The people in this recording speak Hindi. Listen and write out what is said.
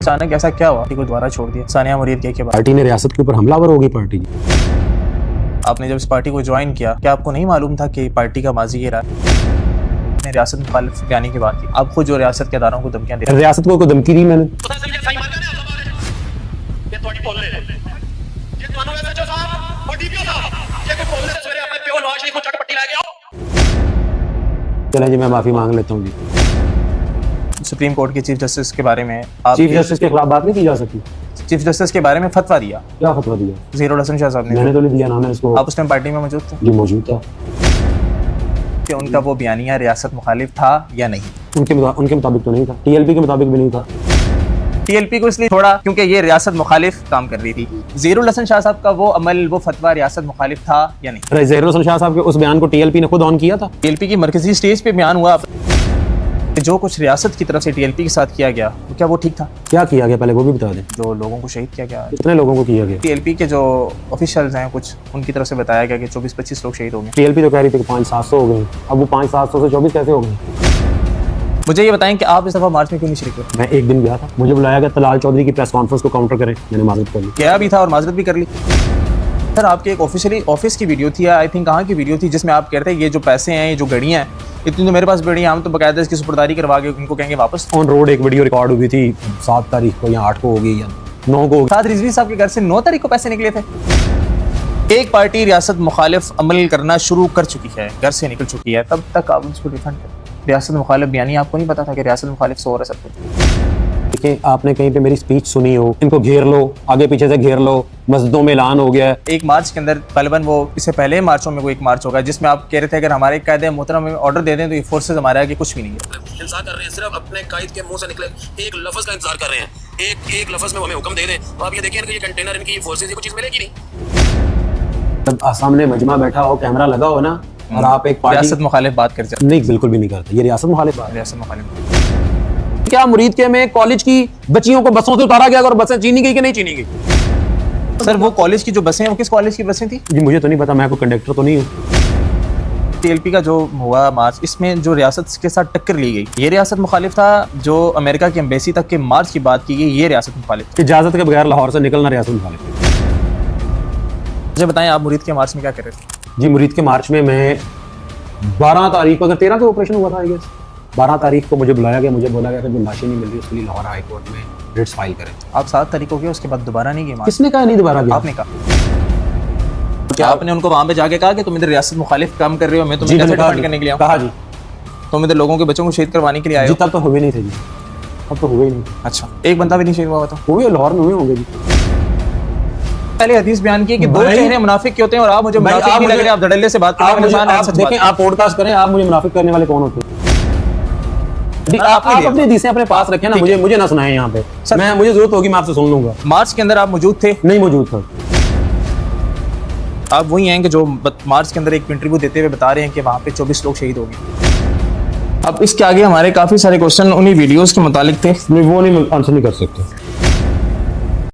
अचानक ऐसा क्या हुआ को दोबारा छोड़ दिया सानिया मुरीद के बाद? पार्टी ने रियासत के ऊपर हमलावर होगी पार्टी। आपने जब इस पार्टी को ज्वाइन किया, क्या आपको नहीं मालूम था कि पार्टी का माजी ये रहा है? रियासत मुखालिफ बयानी की बात की, आप खुद जो रियासत के अदारों को धमकियां दे, रियासत को धमकी दी मैंने। चलें जी, मैं माफी मांग लेता हूँ जी। सुप्रीम कोर्ट के चीफ जस्टिस के बारे में आप चीफ जस्टिस के खिलाफ बात नहीं की जा सकती। चीफ जस्टिस के बारे में फतवा दिया, क्या फतवा दिया? ज़हीरुल हसन शाह साहब ने। मैंने तो नहीं दिया ना, मैं इसको। आप उस टाइम पार्टी में मौजूद थे? जी मौजूद था। कि उनका वो बयानिया रियासत मुखालिफ था या नहीं? उनके मुताबिक तो नहीं था, टीएलपी के मुताबिक भी नहीं था। टीएलपी को इसलिए छोड़ा क्योंकि ये रियासत मुखालिफ काम कर रही थी। ज़हीरुल हसन शाह साहब का वो अमल, वो फतवा रियासत मुखालिफ था या नहीं? ज़हीरुल हसन शाह साहब के उस बयान को टीएलपी ने खुद ऑन किया था। टीएलपी की मरकजी स्टेज पे बयान हुआ जो कुछ रियासत की तरफ से टीएलपी के साथ किया गया, तो क्या वो ठीक था? क्या किया गया पहले वो भी बता दें। जो लोगों को शहीद किया गया, कितने लोगों को किया गया? टीएलपी के जो ऑफिशियल्स हैं कुछ, उनकी तरफ से बताया गया कि 24-25 लोग शहीद हो गए। टीएलपी तो कह रही थी कि 500-700 हो गए, अब वो 500-700 से 24 कैसे हो गए? मुझे ये बताएं कि आप इस दफा मार्च में क्यों नहीं शरीक हुए? मैं एक दिन गया था, मुझे बुलाया गया तलाल चौधरी की प्रेस कॉन्फ्रेंस को काउंटर करें, मैंने माजरत कर ली। क्या भी था और माजरत भी कर ली। सर आपकी एक ऑफिशियली ऑफिस की वीडियो थी, आई थिंक कहाँ की वीडियो थी, जिसमें आप कहते हैं ये जो पैसे हैं, ये जो गाड़ियाँ हैं, इतनी तो मेरे पास गाड़ियाँ, हम तो बकायदा इसकी सुपुर्दारी करवा के उनको कहेंगे वापस। ऑन रोड एक वीडियो रिकॉर्ड हुई थी 7 तारीख को या 8 को होगी या 9 को। साथ रिजवी साहब के घर से 9 तारीख को पैसे निकले थे। एक पार्टी रियासत मुखालिफ अमल करना शुरू कर चुकी है, घर से निकल चुकी है, तब तक आप उसको रिफंड करें। रियासत मुखालिफ बयानी आपको नहीं पता था कि रियासत मुखालिफ से हो रहा है सब कुछ? देखिए, आपने कहीं पे मेरी स्पीच सुनी हो, इनको घेर लो, आगे पीछे से घेर लो, मस्जिदों में ऐलान हो गया है। एक मार्च के अंदर गालिबन वो इससे पहले मार्चों में वो एक मार्च होगा जिसमें आप कह रहे थे अगर हमारे कायदे मोहतरम में ऑर्डर दे दें तो ये फोर्सेस हमारे आगे कुछ भी नहीं है। इंतजार कर रहे हैं, सिर्फ अपने कायद के मुंह से निकले एक लफ्ज का इंतजार कर रहे हैं, एक लफ्ज में हमें हुक्म दे दें। तो आप ये देखिए इनके ये कंटेनर, इनकी ये फोर्सेस, ये कुछ चीज मिलेगी नहीं। जब सामने मजमा बैठा हो, कैमरा लगा हो ना, और आप एक पार्टी रियासत मुखालिफ बात कर जाते नहीं, बिल्कुल भी नहीं करते। ये रियासत मुखालिफ बात है। रियासत मुखालिफ क्या मुरीद के में कॉलेज की बच्चियों को बसों से उतारा गया और बसें चीनी गई कि नहीं चीनी गई? सर वो कॉलेज की जो बसें हैं वो किस कॉलेज की बसें थी? जी मुझे तो नहीं पता, मैं कोई कंडक्टर तो नहीं हूँ। टीएलपी का जो हुआ मार्च, इसमें जो रियासत के साथ टक्कर ली गई, ये रियासत मुखालिफ था। जो अमेरिका की एम्बेसी तक के मार्च की बात की गई, ये रियासत मुखालिफ। इजाजत के बगैर लाहौर से निकलना रियासत मुखालिफ। मुझे बताएं आप मुरीद के मार्च में क्या कर रहे थे? जी मुरीद के मार्च में मैं 12 तारीख को, अगर 13 को ऑपरेशन हुआ था आई गेस, 12 तारीख को मुझे बुलाया गया, मुझे बोला गया कि जो लाशें नहीं मिल रही उसके लिए लाहौर हाई कोर्ट में रिट्स फाइल करें। आप 7 तारीख को गए, उसके बाद दोबारा नहीं गए मार्च? किसने कहा नहीं दोबारा गया? आपने कहा। क्या आपने उनको वहां पे जाके कहा कि तुम इधर रियासत मुखालिफ काम कर रहे हो, मैं तुम्हें कैसे डिफेंड करने के लिए आऊं? कहा जी। तुम इधर लोगों के बच्चों को शहीद करवाने के लिए आए हो? तब तो हुए नहीं थे जी, अब तो हुए ही नहीं। अच्छा, एक बंदा भी नहीं शहीद हुआ था? हुए, लाहौर में हुए होंगे जी। पहले हदीस बयान की कि दो चेहरे मुनाफिक के होते हैं और आप मुझे मुनाफिक नहीं लग रहे, आप धड़ल्ले से बात कर रहे हैं। आप देखें, आप पॉडकास्ट करें, आप मुझे मुनाफिक करने वाले कौन होते हैं? आप अपनी हदीसें अपने पास रखें ना, मुझे ना सुनाएं यहाँ पे। मैं मुझे जरूरत होगी मैं आपसे सुन लूंगा। मार्च के अंदर आप मौजूद थे? नहीं मौजूद था। आप वही हैं कि जो मार्च के अंदर एक इंटरव्यू देते हुए बता रहे हैं कि वहाँ पे 24 लोग शहीद हो गए। अब इसके आगे हमारे काफी सारे क्वेश्चन उन्हीं वीडियोस के मुतालिक थे, वो नहीं आंसर नहीं कर सकते।